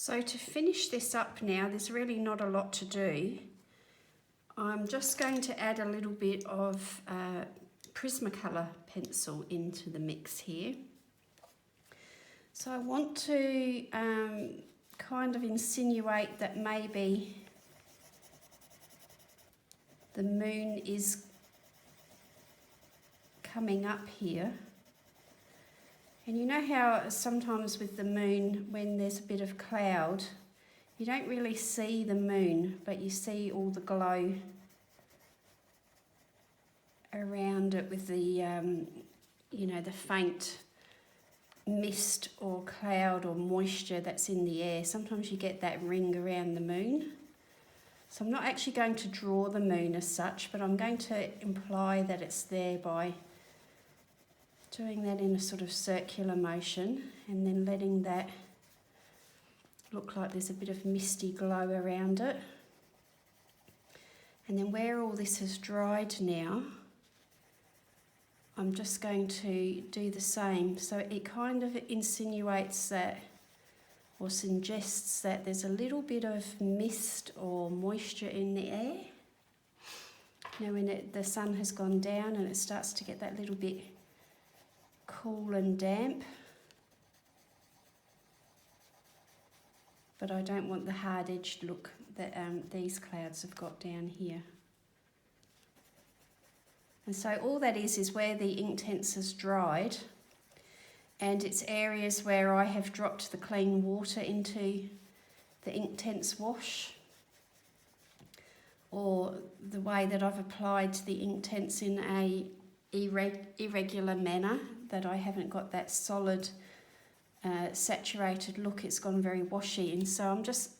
So to finish this up now, there's really not a lot to do. I'm just going to add a little bit of Prismacolor pencil into the mix here. So I want to kind of insinuate that maybe the moon is coming up here. And you know how sometimes with the moon, when there's a bit of cloud, you don't really see the moon, but you see all the glow around it with the, you know, the faint mist or cloud or moisture that's in the air. Sometimes you get that ring around the moon. So I'm not actually going to draw the moon as such, but I'm going to imply that it's there by doing that in a sort of circular motion and then letting that look like there's a bit of misty glow around it. And then where all this has dried now, I'm just going to do the same. So it kind of insinuates that, or suggests that there's a little bit of mist or moisture in the air. Now when the sun has gone down and it starts to get that little bit cool and damp, but I don't want the hard-edged look that these clouds have got down here. And so all that is where the Inktense has dried, and it's areas where I have dropped the clean water into the Inktense wash, or the way that I've applied the Inktense in a irregular manner, that I haven't got that solid saturated look. It's gone very washy, and so I'm just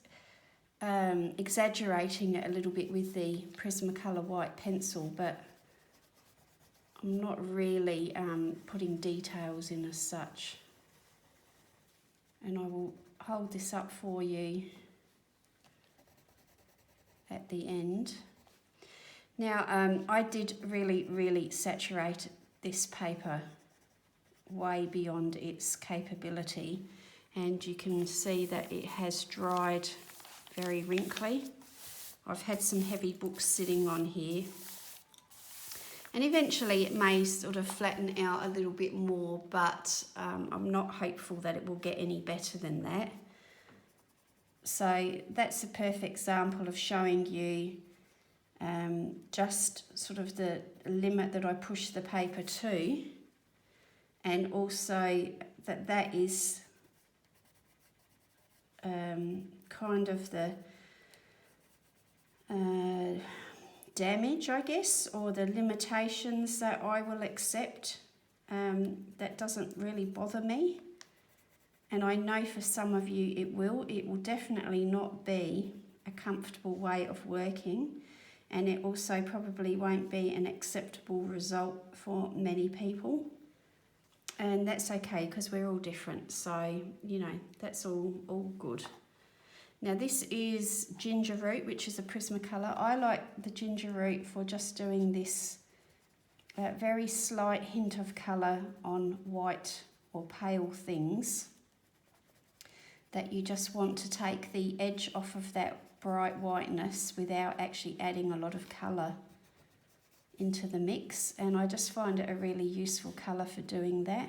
exaggerating it a little bit with the Prismacolor white pencil, but I'm not really putting details in as such. And I will hold this up for you at the end. Now, I did really saturate this paper way beyond its capability, and you can see that it has dried very wrinkly. I've had some heavy books sitting on here, and eventually it may sort of flatten out a little bit more, but I'm not hopeful that it will get any better than that. So that's a perfect example of showing you just sort of the limit that I push the paper to, and also that is kind of the damage, I guess, or the limitations that I will accept. That doesn't really bother me, and I know for some of you it will definitely not be a comfortable way of working, and it also probably won't be an acceptable result for many people. And that's okay, because we're all different, so you know, that's all good. Now this is ginger root, which is a Prismacolor. I like the ginger root for just doing this very slight hint of colour on white or pale things, that you just want to take the edge off of that bright whiteness without actually adding a lot of colour into the mix, and I just find it a really useful colour for doing that.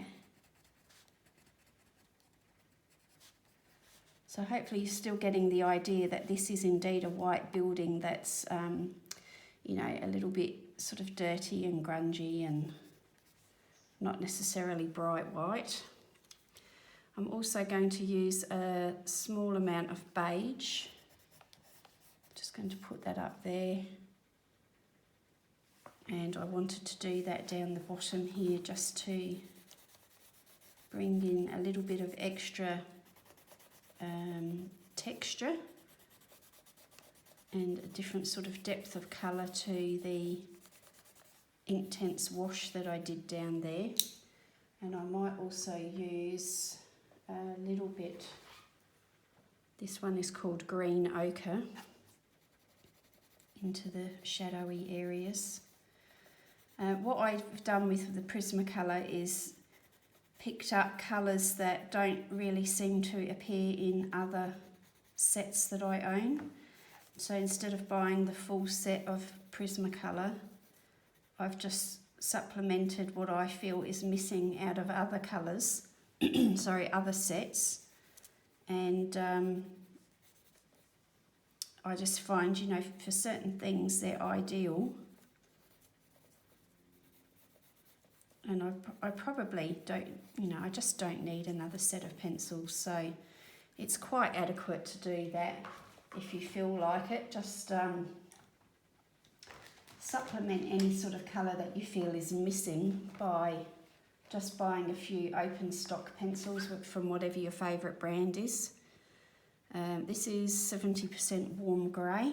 So hopefully you're still getting the idea that this is indeed a white building that's, you know, a little bit sort of dirty and grungy and not necessarily bright white. I'm also going to use a small amount of beige. Just going to put that up there. And I wanted to do that down the bottom here just to bring in a little bit of extra texture and a different sort of depth of colour to the Inktense wash that I did down there. And I might also use a little bit, this one is called green ochre, into the shadowy areas. What I've done with the Prismacolor is picked up colours that don't really seem to appear in other sets that I own. So instead of buying the full set of Prismacolor, I've just supplemented what I feel is missing out of other colours, other sets. And I just find, you know, for certain things they're ideal. And I probably don't, you know, I just don't need another set of pencils. So it's quite adequate to do that if you feel like it. Just supplement any sort of colour that you feel is missing by just buying a few open stock pencils from whatever your favourite brand is. This is 70% warm grey.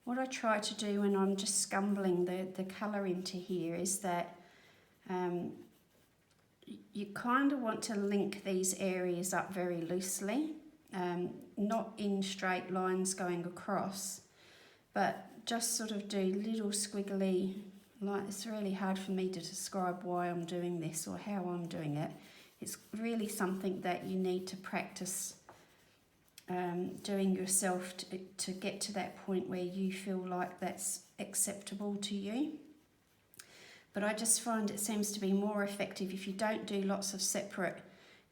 What I try to do when I'm just scumbling the colour into here is that you kind of want to link these areas up very loosely, not in straight lines going across, but just sort of do little squiggly, like, it's really hard for me to describe why I'm doing this or how I'm doing it. It's really something that you need to practice doing yourself to get to that point where you feel like that's acceptable to you. But I just find it seems to be more effective if you don't do lots of separate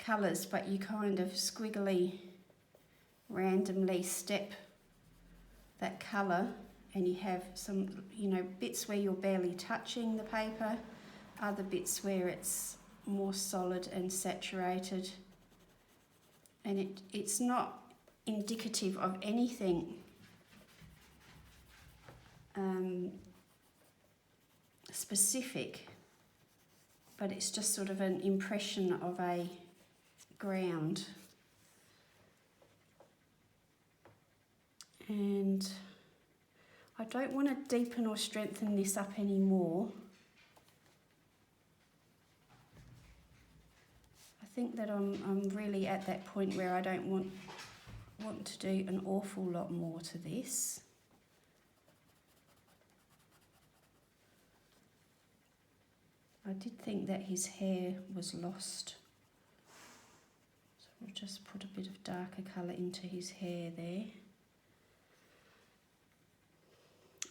colours, but you kind of squiggly, randomly step that colour, and you have some, you know, bits where you're barely touching the paper, other bits where it's more solid and saturated. And it's not indicative of anything specific, but it's just sort of an impression of a ground. And I don't want to deepen or strengthen this up anymore. I think that I'm really at that point where I don't want to do an awful lot more to this. I did think that his hair was lost. So we'll just put a bit of darker colour into his hair there.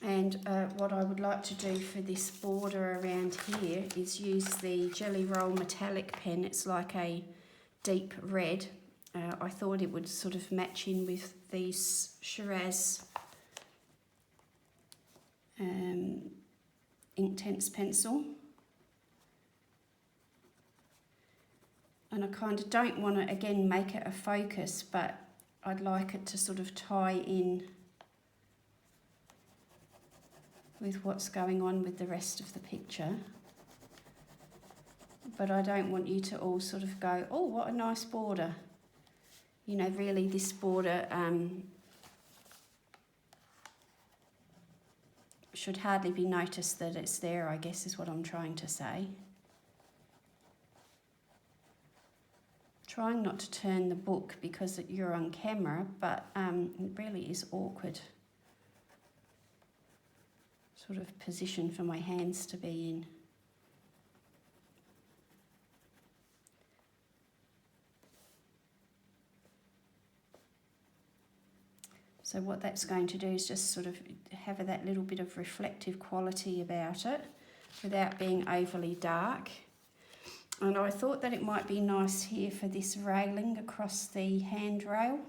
And what I would like to do for this border around here is use the Jelly Roll metallic pen. It's like a deep red. I thought it would sort of match in with these Shiraz Inktense pencil. And I kind of don't want to, again, make it a focus, but I'd like it to sort of tie in with what's going on with the rest of the picture. But I don't want you to all sort of go, oh, what a nice border. You know, really this border should hardly be noticed that it's there, I guess is what I'm trying to say. Trying not to turn the book because you're on camera, but it really is awkward sort of position for my hands to be in. So what that's going to do is just sort of have that little bit of reflective quality about it without being overly dark. And I thought that it might be nice here for this railing across the handrail,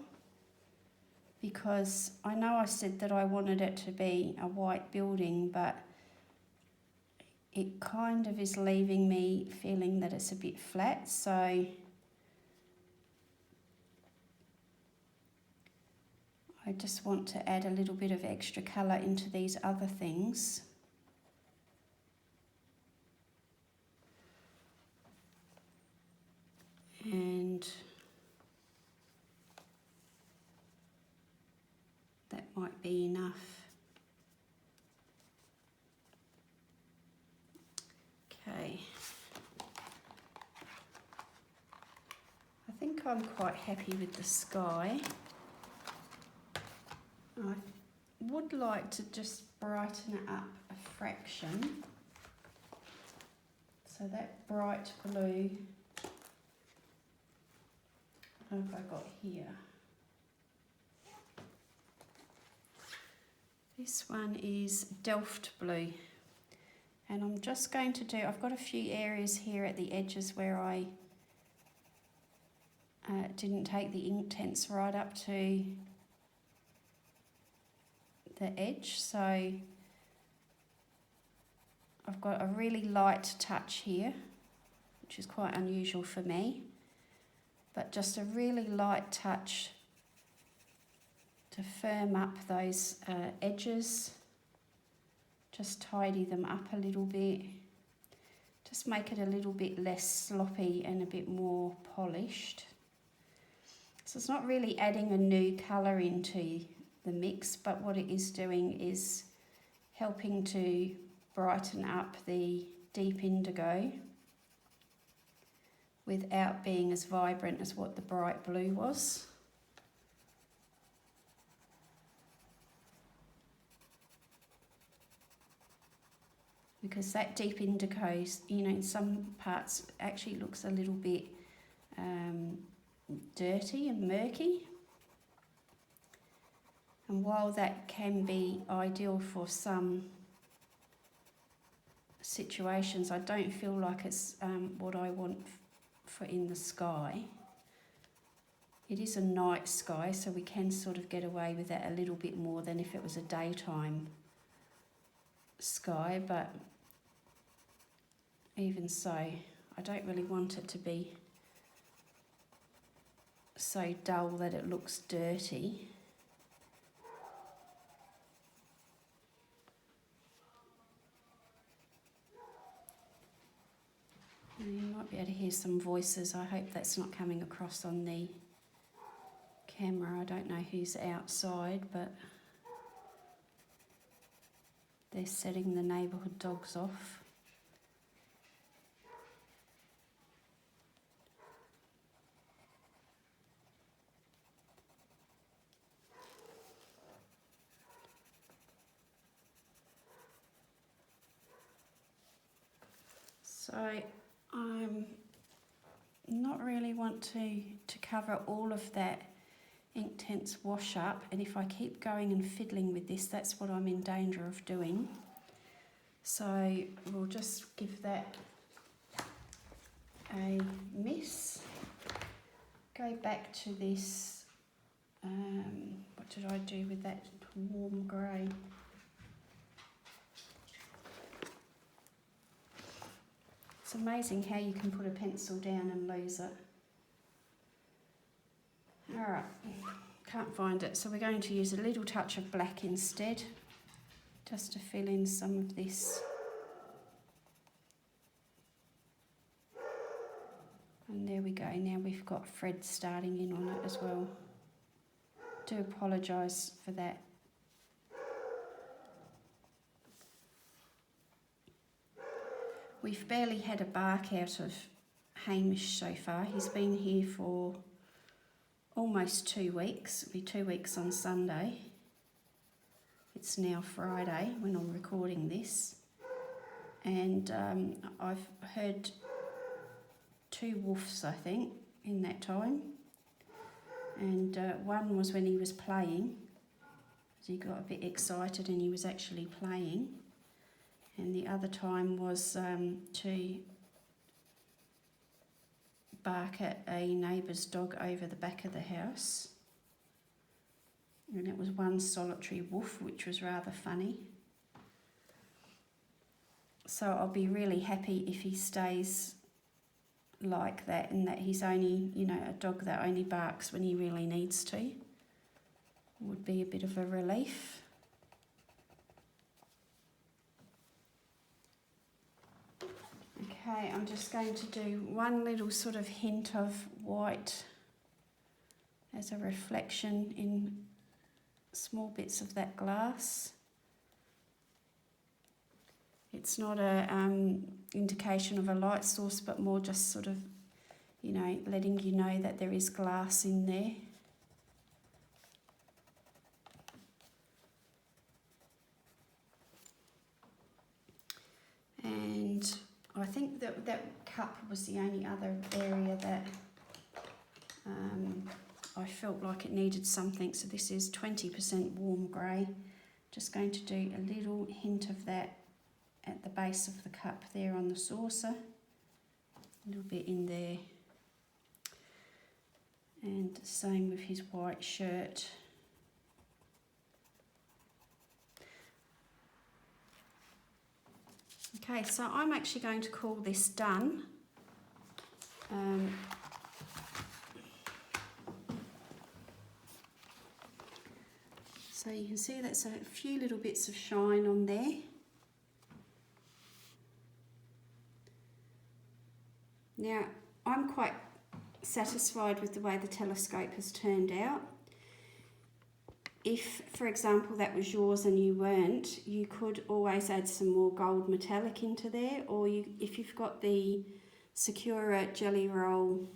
because I know I said that I wanted it to be a white building, but it kind of is leaving me feeling that it's a bit flat. So I just want to add a little bit of extra colour into these other things. And that might be enough. Okay. I think I'm quite happy with the sky. would like to just brighten it up a fraction. So that bright blue, what have I got here? This one is Delft blue. And I'm just going to do, I've got a few areas here at the edges where I didn't take the Inktense right up to the edge. So I've got a really light touch here, which is quite unusual for me, but just a really light touch to firm up those edges. Just tidy them up a little bit, just make it a little bit less sloppy and a bit more polished. So it's not really adding a new colour into the mix, but what it is doing is helping to brighten up the deep indigo without being as vibrant as what the bright blue was. Because that deep indigo, you know, in some parts actually looks a little bit dirty and murky. And while that can be ideal for some situations, I don't feel like it's what I want for in the sky. It is a night sky, so we can sort of get away with that a little bit more than if it was a daytime sky, but even so, I don't really want it to be so dull that it looks dirty. And you might be able to hear some voices. I hope that's not coming across on the camera. I don't know who's outside, but they're setting the neighbourhood dogs off. So I'm not really want to cover all of that Inktense wash up, and if I keep going and fiddling with this, that's what I'm in danger of doing. So we'll just give that a miss. Go back to this, what did I do with that warm grey? It's amazing how you can put a pencil down and lose it. Alright, can't find it, so we're going to use a little touch of black instead, just to fill in some of this. And there we go, now we've got Fred starting in on it as well. Do apologise for that. We've barely had a bark out of Hamish so far. He's been here for almost 2 weeks. It'll be 2 weeks on Sunday. It's now Friday when I'm recording this. And I've heard 2 woofs, I think, in that time. And one was when he was playing. So he got a bit excited and he was actually playing. And the other time was to bark at a neighbour's dog over the back of the house. And it was one solitary woof, which was rather funny. So I'll be really happy if he stays like that, and that he's only, you know, a dog that only barks when he really needs to. Would be a bit of a relief. Okay, I'm just going to do one little sort of hint of white as a reflection in small bits of that glass. It's not a indication of a light source, but more just sort of, you know, letting you know that there is glass in there. that cup was the only other area that I felt like it needed something. So this is 20% warm grey. Just going to do a little hint of that at the base of the cup there on the saucer. A little bit in there. And same with his white shirt. Okay, so I'm actually going to call this done. So you can see that's a few little bits of shine on there. Now, I'm quite satisfied with the way the telescope has turned out. If, for example, that was yours and you weren't, you could always add some more gold metallic into there, or if you've got the Sakura Jelly Roll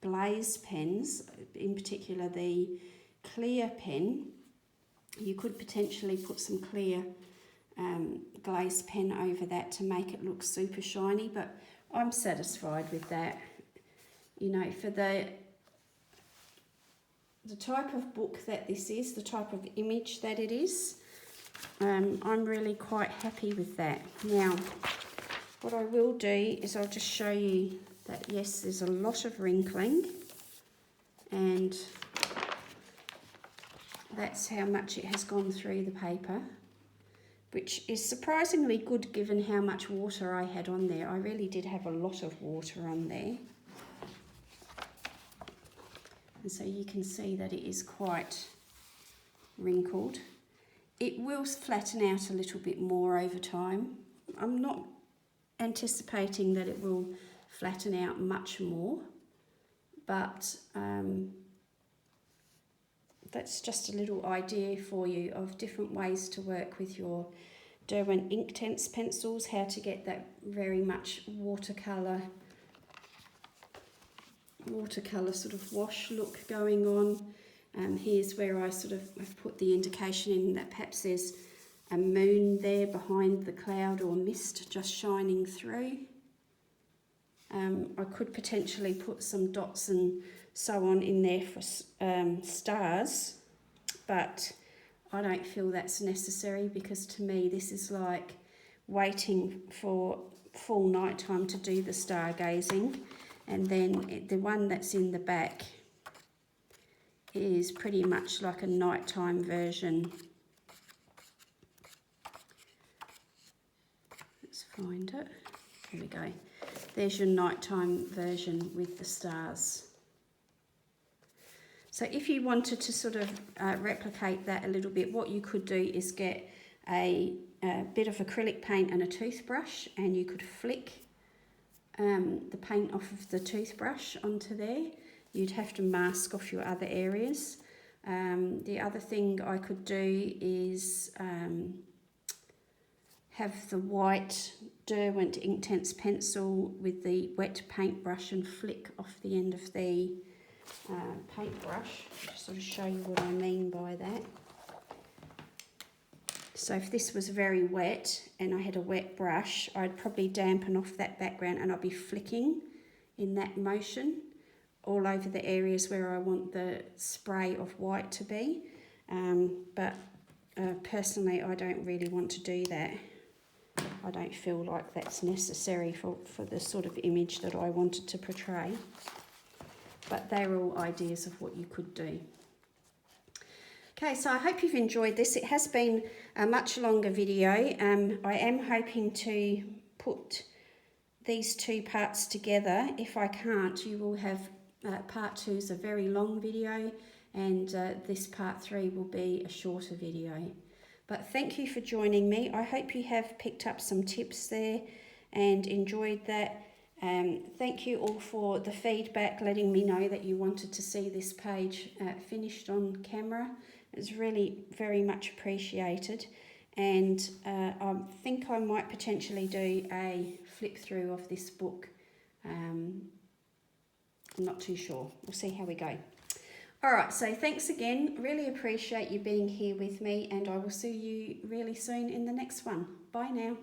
glaze pens, in particular the clear pen, you could potentially put some clear glaze pen over that to make it look super shiny, but I'm satisfied with that. You know, for the type of book that this is, the type of image that it is, I'm really quite happy with that. Now, what I will do is I'll just show you that, yes, there's a lot of wrinkling, and that's how much it has gone through the paper, which is surprisingly good given how much water I had on there. I really did have a lot of water on there. And so you can see that it is quite wrinkled. It will flatten out a little bit more over time. I'm not anticipating that it will flatten out much more, but that's just a little idea for you of different ways to work with your Derwent Inktense pencils, how to get that very much watercolour sort of wash look going on. Here's where I sort of have put the indication in that perhaps there's a moon there behind the cloud or mist just shining through. I could potentially put some dots and so on in there for stars, but I don't feel that's necessary, because to me this is like waiting for full night time to do the stargazing, and then the one that's in the back is pretty much like a nighttime version. Let's find it. Here we go. There's your nighttime version with the stars. So if you wanted to sort of replicate that a little bit, what you could do is get a bit of acrylic paint and a toothbrush, and you could flick the paint off of the toothbrush onto there. You'd have to mask off your other areas. The other thing I could do is have the white Derwent Inktense pencil with the wet paintbrush and flick off the end of the paintbrush, to sort of show you what I mean by that. So if this was very wet and I had a wet brush, I'd probably dampen off that background, and I'll be flicking in that motion all over the areas where I want the spray of white to be. But personally, I don't really want to do that. I don't feel like that's necessary for the sort of image that I wanted to portray. But they're all ideas of what you could do. Okay, so I hope you've enjoyed this. It has been a much longer video. I am hoping to put these two parts together. If I can't, you will have part 2 is a very long video, and this part 3 will be a shorter video. But thank you for joining me. I hope you have picked up some tips there and enjoyed that. Thank you all for the feedback, letting me know that you wanted to see this page finished on camera. It's really very much appreciated, and I think I might potentially do a flip through of this book. I'm not too sure. We'll see how we go. Alright, so thanks again. Really appreciate you being here with me, and I will see you really soon in the next one. Bye now.